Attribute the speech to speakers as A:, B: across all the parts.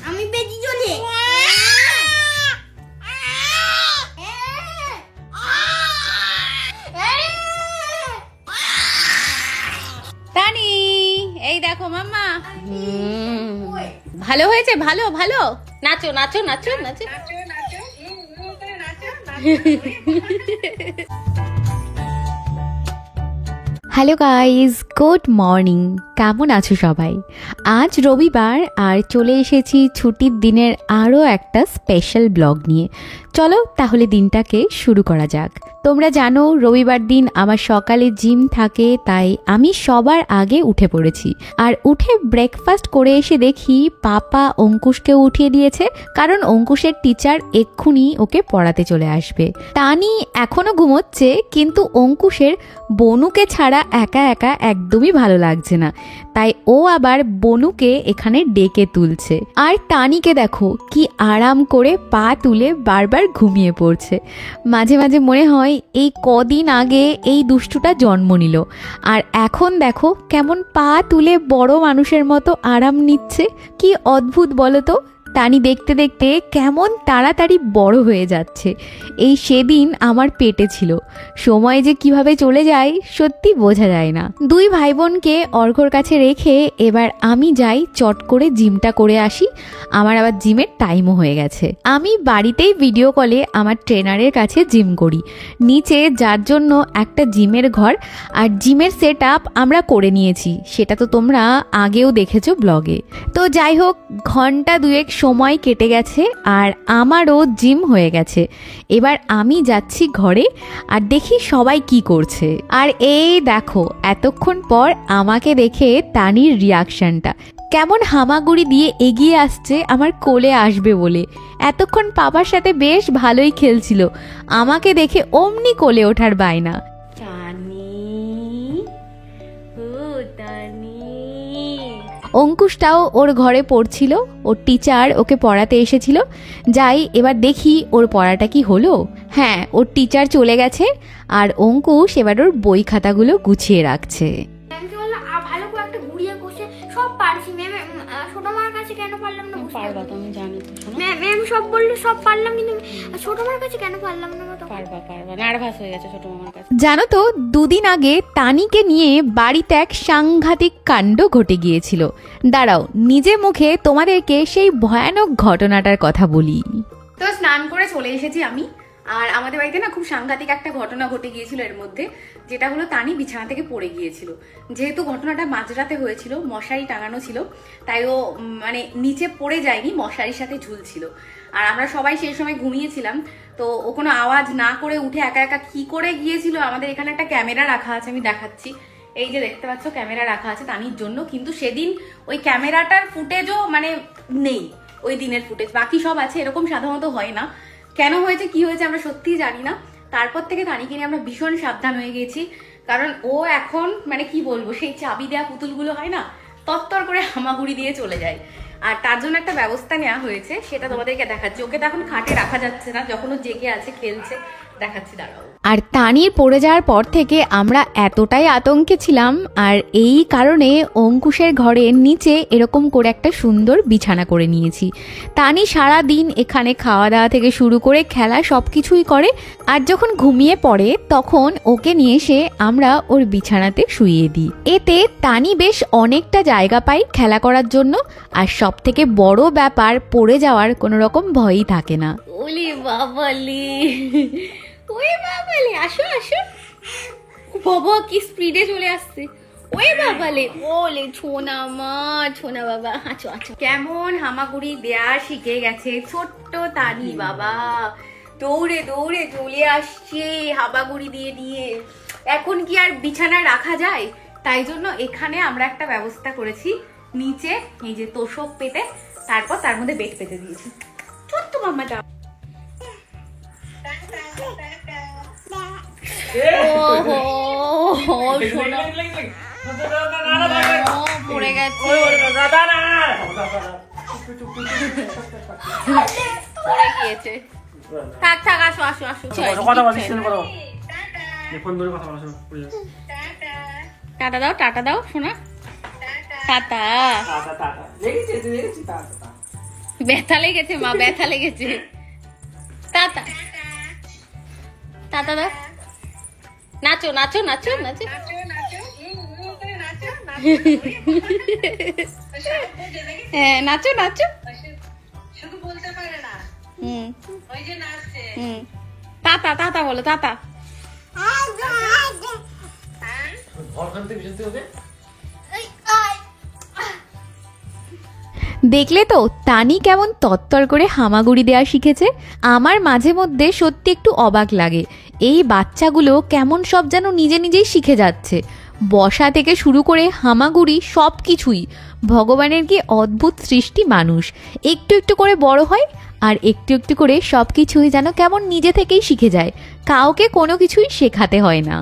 A: আমি পেটি চলে
B: তানি, এই দেখো মাম্মা। ভালো হয়েছে, ভালো ভালো। নাচো নাচো নাচো নাচো। Hello guys, good morning. কেমন আছো সবাই? আজ রবিবার আর চলে এসেছি ছুটির দিনের আরও একটা স্পেশাল ব্লগ নিয়ে। চলো তাহলে দিনটাকে শুরু করা যাক। তোমরা জানো রবিবার দিন আমার সকালে জিম থাকে, তাই আমি সবার আগে উঠে পড়েছি। আর উঠে ব্রেকফাস্ট করে এসে দেখি পাপা অঙ্কুশকেও উঠিয়ে দিয়েছে, কারণ অঙ্কুশের টিচার এক্ষুনি ওকে পড়াতে চলে আসবে। টানি এখনো ঘুমোচ্ছে, কিন্তু অঙ্কুশের বনুকে ছাড়া একা একা একদমই ভালো লাগছে না, তাই ও আবার বনুকে এখানে ডেকে তুলছে। আর টানিকে দেখো কি আরাম করে পা তুলে বারবার ঘুমিয়ে পড়ছে। মাঝে মাঝে মনে হয় এই কদিন আগে এই দুষ্টুটা জন্ম নিল, আর এখন দেখো কেমন পা তুলে বড় মানুষের মতো আরাম নিচ্ছে। কি অদ্ভুত বলো তো, টানি দেখতে দেখতে কেমন তাড়াতাড়ি বড় হয়ে যাচ্ছে। এই সেদিন আমার পেটে ছিল, সময় যে কিভাবে চলে যায় সত্যি বোঝা যায় না। দুই ভাই বোনকে অর্ঘ্যর কাছে রেখে এবার আমি যাই চট করে জিমটা করে আসি। আমার আবার জিমের টাইমও হয়ে গেছে। আমি বাড়িতেই ভিডিও কলে আমার ট্রেনারের কাছে জিম করি। নিচে যার জন্য একটা জিমের ঘর আর জিমের সেট আপ আমরা করে নিয়েছি, সেটা তো তোমরা আগেও দেখেছো ব্লগে। তো যাই হোক, ঘন্টা দুয়েক সময় কেটে গেছে আর আমারও জিম হয়ে গেছে। এবার আমি যাচ্ছি ঘরে আর দেখি সবাই কি করছে। আর এই দেখো এতক্ষণ পর আমাকে দেখে তানির রিয়াকশনটা, কেমন হামাগুড়ি দিয়ে এগিয়ে আসছে আমার কোলে আসবে বলে। এতক্ষণ পাপার সাথে বেশ ভালোই খেলছিল, আমাকে দেখে অমনি কোলে ওঠার বায়না। অঙ্কুশটাও ওর ঘরে পড়ছিল, ওর টিচার ওকে পড়াতে এসেছিল। যাই এবার দেখি ওর পড়াটা কি হলো। হ্যাঁ, ওর টিচার চলে গেছে আর অঙ্কুশ এবার ওর বই খাতাগুলো গুছিয়ে রাখছে।
A: ভালো করে একটা গুড়িয়ে কষে সব পারছি। ম্যাম ছোট মার কাছে কেন পারলাম না?
B: পারবা তো, আমি জানি তো।
A: ম্যাম সব বললো সব পারলাম, কিন্তু ছোট মার কাছে কেন পারলাম না?
B: পারবা পারবা, নার্ভাস হয়ে গেছে ছোট মামার কাছে।
C: জানো তো, দুদিন আগে টানিকে নিয়ে বাড়িতে এক সাংঘাতিক কাণ্ড ঘটে গিয়েছিল। দাঁড়াও নিজে মুখে তোমাদেরকে সেই ভয়ানক ঘটনাটার কথা বলি।
B: তো স্নান করে চলে এসেছি আমি, আর আমাদের বাড়িতে না খুব সাংঘাতিক একটা ঘটনা ঘটে গিয়েছিল এর মধ্যে, যেটা হলো তানি বিছানা থেকে পড়ে গিয়েছিল। যেহেতু ঘটনাটা মাঝরাতে হয়েছিল, মশারি টাঙানো ছিল, তাই ও মানে নিচে পড়ে যায়নি, মশারির সাথে ঝুলছিল। আর আমরা সবাই সেই সময় ঘুমিয়েছিলাম, তো ও কোনো আওয়াজ না করে উঠে একা একা কি করে গিয়েছিল। আমাদের এখানে একটা ক্যামেরা রাখা আছে, আমি দেখাচ্ছি, এই যে দেখতে পাচ্ছ ক্যামেরা রাখা আছে তানির জন্য, কিন্তু সেদিন ওই ক্যামেরাটার ফুটেজও মানে নেই, ওই দিনের ফুটেজ, বাকি সব আছে। এরকম সাধারণত হয় না, কেন হয়েছে কি হয়েছে আমরা সত্যিই জানি না। তারপর থেকে তানিকে নিয়ে আমরা ভীষণ সাবধান হয়ে গেছি, কারণ ও এখন মানে কি বলবো, সেই চাবি দেওয়া পুতুলগুলো হয় না, তত্তর করে হামাগুড়ি দিয়ে চলে যায়। আর তার জন্য একটা ব্যবস্থা নেওয়া হয়েছে, সেটা তোমাদেরকে দেখাচ্ছি। ওকে তো এখন খাটে রাখা যাচ্ছে না, যখন ও জেগে আছে খেলছে, দেখাচ্ছি দাঁড়াও।
C: আর তানির পড়ে যাওয়ার পর থেকে আমরা এতটাই আতঙ্কে ছিলাম, আর এই কারণে অঙ্কুশের ঘরের নিচে এরকম করে একটা সুন্দর বিছানা করে নিয়েছি। তানি সারা দিন এখানে খাওয়া দাওয়া থেকে শুরু করে খেলা সব কিছুই করে, আর যখন ঘুমিয়ে পড়ে তখন ওকে নিয়ে এসে আমরা ওর বিছানাতে শুইয়ে দিই। এতে তানি বেশ অনেকটা জায়গা পায় খেলা করার জন্য, আর সব থেকে বড় ব্যাপার, পড়ে যাওয়ার কোনো রকম ভয়ই থাকে না।
B: ওলি বাবালি, ওই বাবালে, আসো আসো। বাবা কি স্পিডে চলে আসছে, ওই বাবালে, ওলে ছোনা মা, ছোনা বাবা, আছো আছো। কেমন হামাগুড়ি দেয়া শিখে গেছে ছোট্ট তানি বাবা, দৌড়ে দৌড়ে চলে আসছে হামাগুড়ি দিয়ে দিয়ে। এখন কি আর বিছানায় রাখা যায়, তাই জন্য এখানে আমরা একটা ব্যবস্থা করেছি, নিচে এই যে তোষক পেতে, তারপর তার মধ্যে বেড পেতে দিয়েছি। ছোট্ট মাম্মাটা পড়ে গেছে, পড়ে গিয়েছে। থাক থাক, আসো আসো আসো।
C: টাটা দাও, টাটা দাও শোনা, টাটা। ব্যথা লেগেছে মা, ব্যথা লেগেছে। টাটা, টাটা দাও। নাচো নাচো নাচো নাচো। হ্যাঁ নাচো নাচো। টাটা, টাটা বলো, টাটা।
B: দেখলে তো তানি কেমন তত্তর করে হামাগুড়ি দেওয়া শিখেছে। আমার মাঝে মধ্যে সত্যি একটু অবাক লাগে, এই বাচ্চাগুলো কেমন সব যেন নিজে নিজেই শিখে যাচ্ছে। বসা থেকে শুরু করে হামাগুড়ি সব কিছুই। ভগবানের কি অদ্ভুত সৃষ্টি মানুষ। একটু একটু করে বড় হয় আর একটু একটু করে সব কিছুই যেন কেমন নিজে থেকেই শিখে যায়, কাউকে কোনো কিছুই শেখাতে হয় না।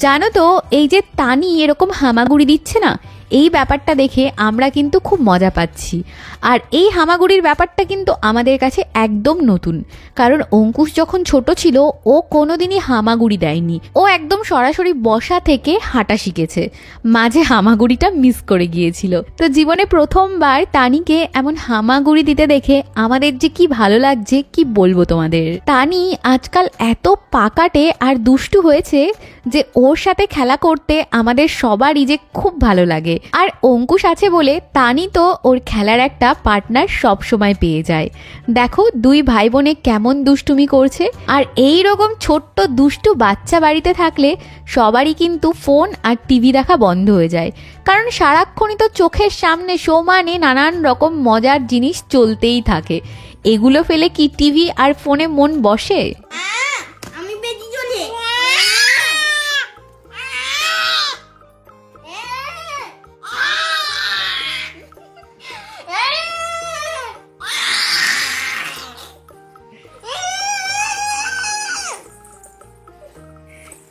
B: জানো তো এই যে তানি এরকম হামাগুড়ি দিচ্ছে না, এই ব্যাপারটা দেখে আমরা কিন্তু খুব মজা পাচ্ছি। আর এই হামাগুড়ির ব্যাপারটা কিন্তু আমাদের কাছে একদম নতুন, কারণ অঙ্কুশ যখন ছোট ছিল ও কোনোদিনই হামাগুড়ি দেয়নি। ও একদম সরাসরি বসা থেকে হাঁটা শিখেছে, মাঝে হামাগুড়িটা মিস করে গিয়েছিল। তো জীবনে প্রথমবার তানিকে এমন হামাগুড়ি দিতে দেখে আমাদের যে কি ভালো লাগছে কি বলবো তোমাদের। তানি আজকাল এত পাকাটে আর দুষ্টু হয়েছে যে ওর সাথে খেলা করতে আমাদের সবারই যে খুব ভালো লাগে। আর অঙ্কুশ আছে বলে তানি তো ওর খেলার একটা পার্টনার সব সময় পেয়ে যায়। দেখো দুই ভাই বোনে কেমন দুষ্টুমি করছে। আর এই রকম ছোট্ট দুষ্টু বাচ্চা বাড়িতে থাকলে সবারই কিন্তু ফোন আর টিভি দেখা বন্ধ হয়ে যায়, কারণ সারাক্ষণই তো চোখের সামনে সমানে নানান রকম মজার জিনিস চলতেই থাকে। এগুলো ফেলে কি টিভি আর ফোনে মন বসে?
A: আমি বেজি চলে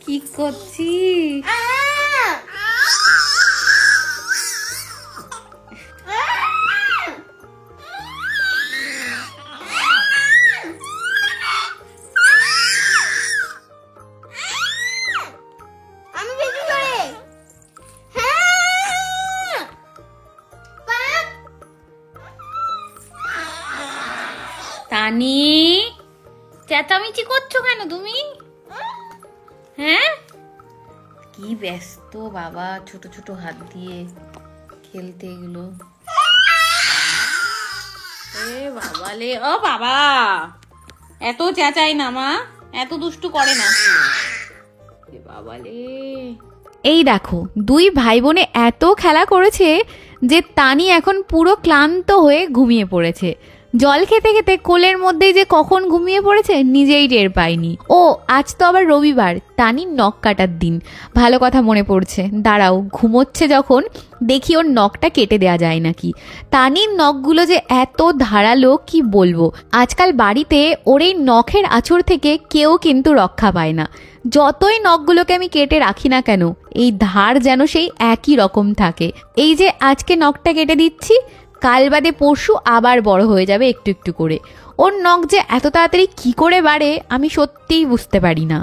C: কি করছি?
A: আমি বেজি চলে
C: তানি চেঁচামেচি করছো কেন তুমি? হ্যাঁ কি ব্যস্ত বাবা, ছোট ছোট হাত দিয়ে খেলতে এগুলো। এ বাবা লে, ও বাবা এত চেঁচাই না মা, এত দুষ্টু করে না। এ বাবা লে,
B: এই দেখো দুই ভাই বোনে এত খেলা করেছে যে তানি এখন পুরো ক্লান্ত হয়ে ঘুমিয়ে পড়েছে। জল খেতে খেতে কোলের মধ্যেই যে কখন ঘুমিয়ে পড়েছে নিজেই টের পায়নি। ও আজ তো আবার রবিবার, তানির নখ কাটার দিন। ভালো কথা মনে পড়ছে, দাঁড়াও ঘুমোচ্ছে যখন দেখি ওর নখটা কেটে দেয়া যায় নাকি। তানির নখগুলো যে এত ধারালো কি বলবো। আজকাল বাড়িতে ওর এই নখের আঁচড় থেকে কেউ কিন্তু রক্ষা পায় না। যতই নখগুলোকে আমি কেটে রাখি না কেন এই ধার যেন সেই একই রকম থাকে। এই যে আজকে নখটা কেটে দিচ্ছি, কাল বাদে পরশু আবার বড় হয়ে যাবে একটু একটু করে। ওর নখ যে এত তাড়াতাড়ি কি করে বাড়ে আমি সত্যিই বুঝতে পারি না।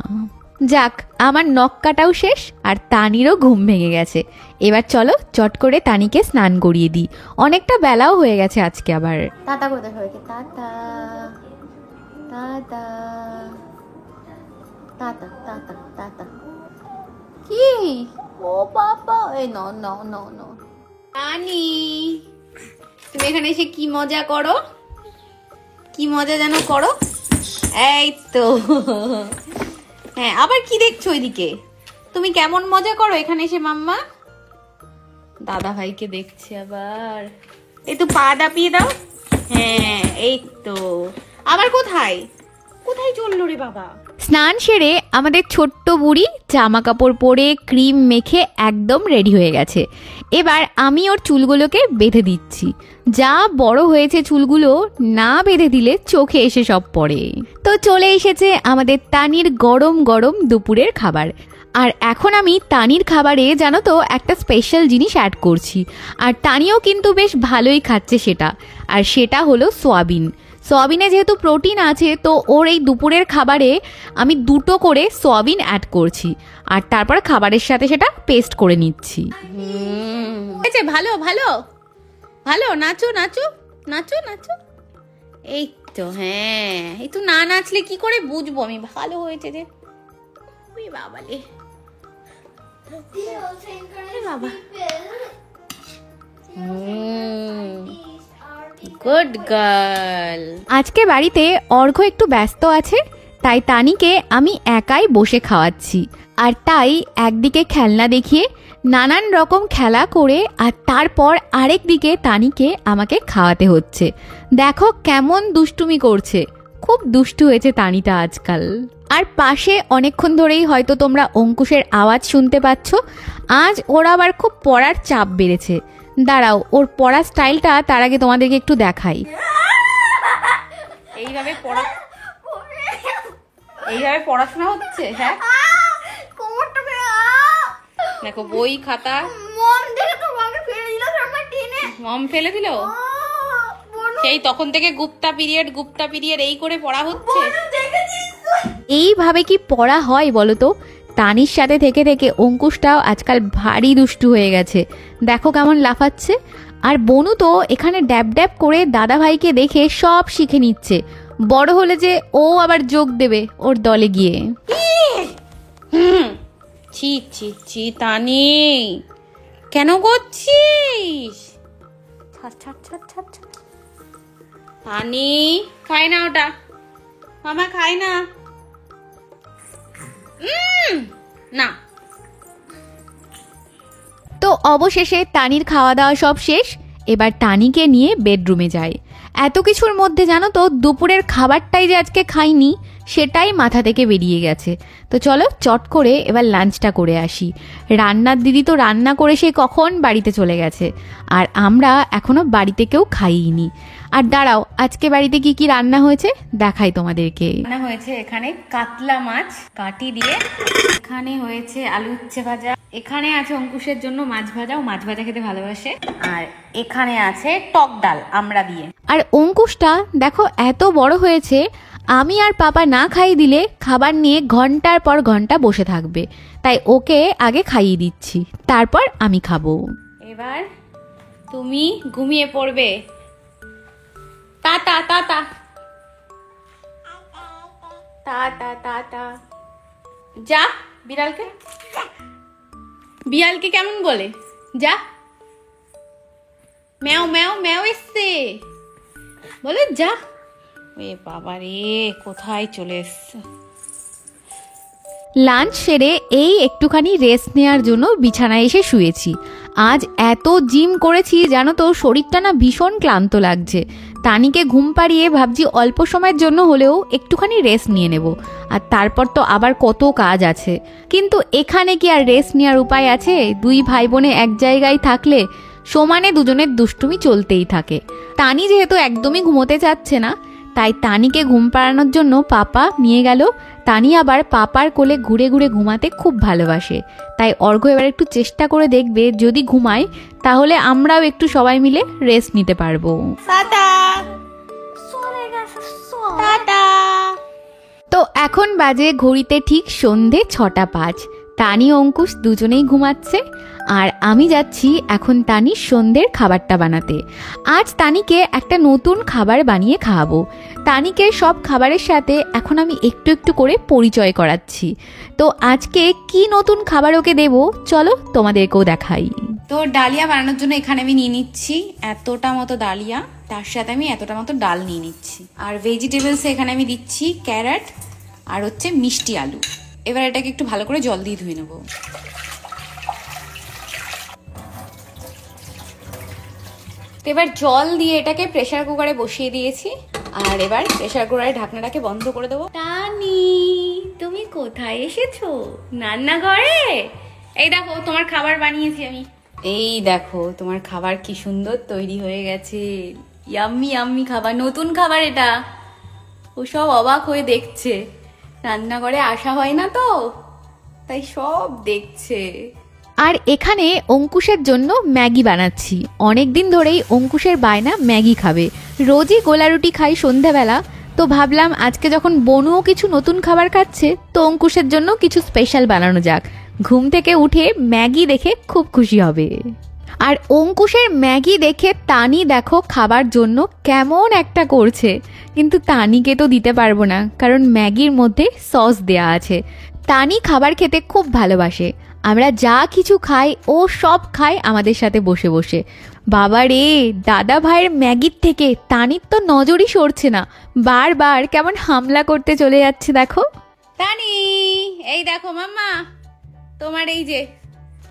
B: যাক আমার নখ কাটাও শেষ আর তানিরও ঘুম ভেঙে গেছে। এবার চলো চট করে তানিকে স্নান করিয়ে দিই, অনেকটা বেলাও হয়ে গেছে আজকে আবার।
A: টাটা করে দেখো tata tata tata tata tata. কি ও বাবা, এই নো নো নো নো।
C: তানি তুমি এখানে এসে কি মজা করো, কি মজা যেন করো। এই তো হ্যাঁ, আবার কি দেখছো ওইদিকে? তুমি কেমন মজা করো এখানে এসে মাম্মা? দাদা ভাইকে দেখছি আবার। এই তো পা দাপিয়ে দাও। হ্যাঁ এই তো, আবার কোথায় কোথায় চললো রে বাবা?
B: স্নান সেরে আমাদের ছোট্ট বুড়ি জামা কাপড় পরে ক্রিম মেখে একদম রেডি হয়ে গেছে। এবার আমি ওর চুলগুলোকে বেঁধে দিচ্ছি। যা বড় হয়েছে চুলগুলো, না বেঁধে দিলে চোখে এসে সব পড়ে। তো চলে এসেছে আমাদের তানির গরম গরম দুপুরের খাবার। আর এখন আমি তানির খাবারে জানো তো একটা স্পেশাল জিনিস অ্যাড করছি, আর তানিও কিন্তু বেশ ভালোই খাচ্ছে সেটা। আর সেটা হলো সোয়াবিন।
C: সয়াবিনে যেহেতু প্রোটিন আছে, তো ওর এই দুপুরের খাবারে আমি 2টো করে সয়াবিন অ্যাড করছি, আর তারপর খাবারের সাথে সেটা পেস্ট করে নিচ্ছি। ভালো ভালো ভালো, নাচো নাচো নাচো নাচো। এই তো, হ্যাঁ, এই তো না নাচলে কি করে বুঝবো আমি ভালো হয়েছে যে। ওই বাবালে, বাবা, গুড গার্ল। আজকে বাড়িতে অর্ঘ্য একটু ব্যস্ত আছে, তাই তানিকে আমি একাই বসে খাওয়াচ্ছি। আর তাই একদিকে খেলনা দেখিয়ে নানান রকম খেলা করে, আর তারপর আরেক দিকে তানিকে আমাকে খাওয়াতে হচ্ছে। দেখো কেমন দুষ্টুমি করছে, খুব দুষ্টু হয়েছে তানিটা আজকাল। আর পাশে অনেকক্ষণ ধরেই হয়তো তোমরা অঙ্কুশের আওয়াজ শুনতে পাচ্ছ। আজ ওর আবার খুব পড়ার চাপ বেড়েছে। দাঁড়াও, ওর পড়ার স্টাইলটা তার আগে তোমাদেরকে একটু দেখাই। এইভাবে পড়াশোনা হচ্ছে। হ্যাঁ, দেখো বই খাতা মম ফেলে দিল। সেই তখন থেকে গুপ্তা পিরিয়ড এই করে পড়া হচ্ছে। এইভাবে কি পড়া হয় বলো তো? তানির সাথে থেকে থেকে অঙ্কুশটাও আজকাল ভারী দুষ্টু হয়ে গেছে। দেখো কেমন লাফাচ্ছে। আর বনু তো এখানে ড্যাব ড্যাব করে দাদা ভাইকে দেখে সব শিখে নিচ্ছে। বড় হলে যে ও আবার যোগ দেবে ওর দলে গিয়ে। ছি ছি ছি, তানি কেন করছিস? তানি খায় না ওটা, মামা খায় না। না। তো অবশেষে তানির খাওয়া দাওয়া সব শেষ। এবার তানিকে নিয়ে বেডরুমে যায়। এত কিছুর মধ্যে জানো তো, দুপুরের খাবারটাই যে আজকে খাইনি সেটাই মাথা থেকে বেরিয়ে গেছে। তো চলো চট করে এবার লাঞ্চটা করে আসি। রান্নার দিদি তো রান্না করে সে কখন বাড়িতে চলে গেছে, আর আমরা এখনো বাড়িতে কেউ খাইনি। আর দাঁড়াও, আজকে বাড়িতে কি কি রান্না হয়েছে দেখাই তোমাদেরকে। রান্না হয়েছে এখানে কাতলা মাছ কাটি দিয়ে, এখানে হয়েছে আলু উচ্ছে ভাজা, এখানে আছে অঙ্কুশের জন্য মাছ ভাজা, ও মাছ ভাজা খেতে ভালোবাসে, আর এখানে আছে টক ডাল আমড়া দিয়ে। আর অঙ্কুশটা দেখো এত বড় হয়েছে, আমি আর পাপা না খাইয়ে দিলে খাবার নিয়ে ঘন্টার পর ঘন্টা বসে থাকবে। তাই ওকে আগে খাইয়ে দিচ্ছি, তারপর আমি খাবো। এবার তুমি ঘুমিয়ে পড়বে। Tata tata tata tata. যা, বিড়ালকে কেমন বলে? যা, ম্যাও ম্যাও ম্যাও এসছে বলে যা। এ বাবা রে, কোথায় চলে এসছে। লাঞ্চ সেরে এই একটুখানি রেস্ট নেওয়ার জন্য বিছানায় এসে শুয়েছি। আজ এত জিম করেছি জানো তো, শরীরটা না ভীষণ ক্লান্ত লাগছে। তানিকে ঘুম পাড়িয়ে ভাবছি অল্প সময়ের জন্য হলেও একটুখানি রেস্ট নিয়ে নেব, আর তারপর তো আবার কত কাজ আছে। কিন্তু এখানে কি আর রেস্ট নেওয়ার উপায় আছে? দুই ভাই বোনে এক জায়গায় থাকলে সমানে দুজনের দুষ্টুমি চলতেই থাকে। তানি যেহেতু একদমই ঘুমোতে চাচ্ছে না, তাই তানিকে ঘুম পাড়ানোর জন্য পাপা নিয়ে গেল। তানি আবার পাপার কোলে ঘুরে ঘুরে ঘুমাতে খুব ভালোবাসে। তাই অর্ঘ্য এবার একটু চেষ্টা করে দেখবে, যদি ঘুমায় তাহলে আমরাও একটু সবাই মিলে রেস্ট নিতে পারবো। তো এখন বাজে ঘড়িতে ঠিক সন্ধে 6:05। তানি অঙ্কুশ দুজনেই ঘুমাচ্ছে, আর আমি যাচ্ছি এখন তানির সন্ধ্যের খাবারটা বানাতে। আজ তানিকে একটা নতুন খাবার বানিয়ে খাওয়াবো। তানিকে সব খাবারের সাথে এখন আমি একটু একটু করে পরিচয় করাচ্ছি। তো আজকে কি নতুন খাবার ওকে দেবো চলো তোমাদেরকেও দেখাই। তো ডালিয়া বানানোর জন্য এখানে আমি নিয়ে নিচ্ছি এতটা মতো ডালিয়া, তার সাথে আমি এতটা মতো ডাল নিয়ে নিচ্ছি। আর ভেজিটেবলস এখানে আমি দিচ্ছি ক্যারট আর হচ্ছে মিষ্টি আলু। এবার এটাকে একটু ভালো করে জল দিয়ে ধুয়ে নেবো। তো এবার জল দিয়ে এটাকে প্রেসার কুকারে বসিয়ে দিয়েছি, আর এবার প্রেসার কুকারের ঢাকনাটাকে বন্ধ করে দেবো। তানি, তুমি কোথায় এসেছো? রান্নাঘরে। এই দেখো তোমার খাবার বানিয়েছি আমি। এই দেখো তোমার খাবার কি সুন্দর তৈরি হয়ে গেছে। ইয়াম্মি ইয়াম্মি খাবার, নতুন খাবার এটা। ও সব অবাক হয়ে দেখছে, রান্নাঘরে আসা হয় না তো, তাই সব দেখছে। আর এখানে অঙ্কুশের জন্য ম্যাগি বানাচ্ছি। অনেক দিন ধরেই অঙ্কুশের বায়না ম্যাগি খাবে, রোজই গোলা রুটি খাই সন্ধ্যাবেলা। তো ভাবলাম আজকে যখন বনুও কিছু নতুন খাবার খাচ্ছে তো অঙ্কুশের জন্য কিছু স্পেশাল বানানো যাক। ঘুম থেকে উঠে ম্যাগি দেখে খুব খুশি হবে। আর অঙ্কুশের ম্যাগি দেখে তানি দেখো খাবার জন্য কেমন একটা করছে, কিন্তু তানিকে তো দিতে পারবো না কারণ ম্যাগির মধ্যে সস দেয়া আছে। তানি খাবার খেতে খুব ভালোবাসে, আমরা যা কিছু খাই ও সব খায় আমাদের সাথে বসে বসে। বাবা রে, দাদা ভাইয়ের ম্যাগির থেকে তানির তো নজরই সরছে না, বারবার কেমন হামলা করতে চলে যাচ্ছে দেখো। তানি, এই দেখো মাম্মা, তোমার এই যে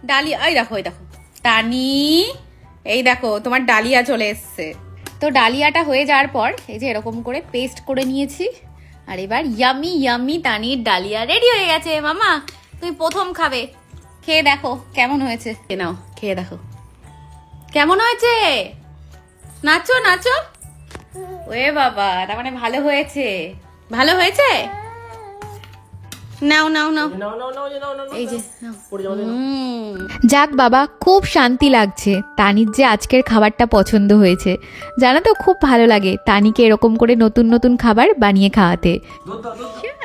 C: ডালিয়া, এই দেখো এই দেখো তানি, এই দেখো তোমার ডালিয়া চলে এসছে। তো ডালিয়াটা হয়ে যাওয়ার পর এই যে এরকম করে পেস্ট করে নিয়েছি, আর এবার ইয়ামি ইয়ামি তানির ডালিয়া রেডি হয়ে গেছে। মামা তুমি প্রথম খাবে, খেয়ে দেখো কেমন হয়েছে। নাও খেয়ে দেখো কেমন হয়েছে। নাচো নাচো, ওয়ে বাবা, তার মানে ভালো হয়েছে, ভালো হয়েছে। নাও নাও নাও, এই যে যাক বাবা, খুব শান্তি লাগছে। তানির যে আজকের খাবারটা পছন্দ হয়েছে, জানো তো খুব ভালো লাগে তানিকে এরকম করে নতুন নতুন খাবার বানিয়ে খাওয়াতে।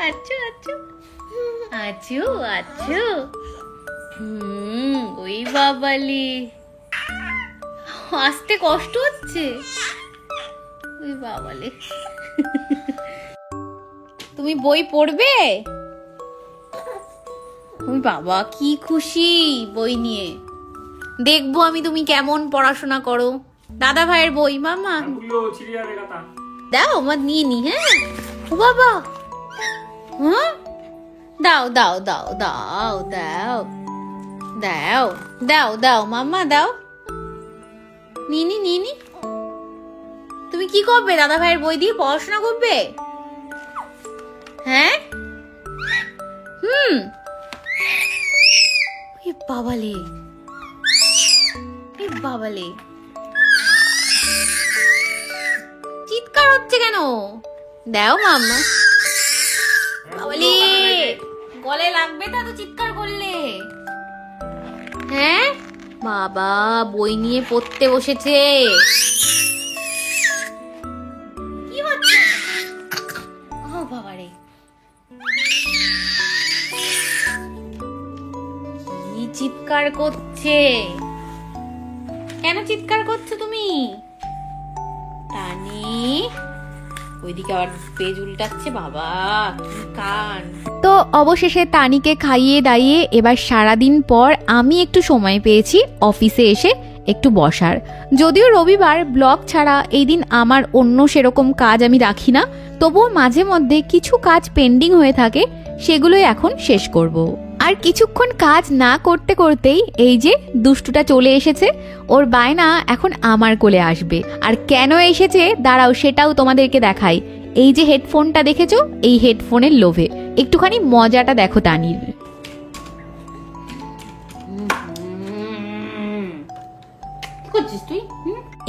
C: আচ্ছা আচ্ছা আচ্ছা আচ্ছা, ওই বাবালি, আসতে কষ্ট হচ্ছে, ওই বাবালি। তুমি বই পড়বে? ওই বাবা কি খুশি বই নিয়ে, দেখবো আমি তুমি কেমন পড়াশোনা করো। দাদা ভাইয়ের বই মামা দাও, আমার নিয়ে নি। হ্যাঁ ও বাবা, হ্যাঁ দাও দাও দাও দাও দাও দাও দাও দাও মাম্মা দাও, নিনি নিনি। তুমি কি করবে দাদা ভাইয়ের বই দিয়ে, পড়াশোনা করবে? হ্যাঁ বাবালে, বাবালে চিৎকার হচ্ছে কেন? দাও মাম্মা। বাবালে গলে লাগবে তো চিৎকার করলে। হ্যাঁ বাবা বই নিয়ে পড়তে বসেছে, কি হচ্ছে? ও বাবারে, কি চিৎকার করছে? কেন চিৎকার করছো তুমি? তানি ওইদিকে আবার পেজ উল্টাচ্ছে, বাবা কি কান। তো অবশেষে তানিকে খাইয়ে দাইয়ে এবার সারাদিন পর আমি একটু সময় পেয়েছি অফিসে এসে একটু বসার। যদিও রবিবার ব্লগ ছাড়া এই দিন আমার অন্য সেরকম কাজ আমি রাখি না, তবুও মাঝে মধ্যে কিছু কাজ পেন্ডিং হয়ে থাকে, সেগুলোই এখন শেষ করব। আর কিছুক্ষণ কাজ না করতে করতেই এই যে দুষ্টুটা চলে এসেছে, ওর বায়না এখন আমার কোলে আসবে। আর কেন এসেছে দাঁড়াও সেটাও তোমাদেরকে দেখাই। এই যে হেডফোনটা দেখেছো, এই হেডফোনের লোভে। একটুখানি মজাটা দেখো তানির।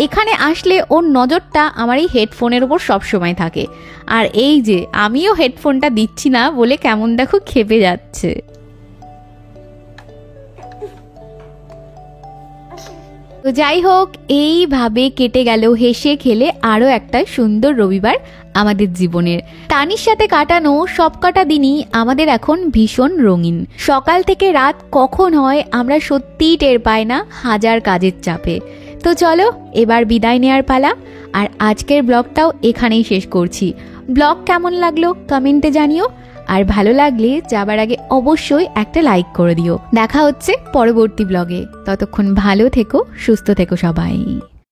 C: এখানে আসলে ওর নজরটা আমার এই হেডফোনের উপর সবসময় থাকে, আর এই যে আমিও হেডফোনটা দিচ্ছি না বলে কেমন দেখো খেপে যাচ্ছে। তো যাই হোক, এইভাবে কেটে গেল হেসে খেলে আরও একটা সুন্দর রবিবার আমাদের জীবনের। তানির সাথে কাটানো সবকটা দিনই আমাদের এখন ভীষণ রঙিন। সকাল থেকে রাত কখন হয় আমরা সত্যিই টের পাই না, হাজার কাজের চাপে। তো চলো এবার বিদায় নেওয়ার পালা, আর আজকের ব্লগটাও এখানেই শেষ করছি। ব্লগ কেমন লাগলো কমেন্টে জানিও, আর ভালো লাগলে যাবার আগে অবশ্যই একটা লাইক করে দিও। দেখা হচ্ছে পরবর্তী ব্লগে, ততক্ষণ ভালো থেকো, সুস্থ থেকো সবাই।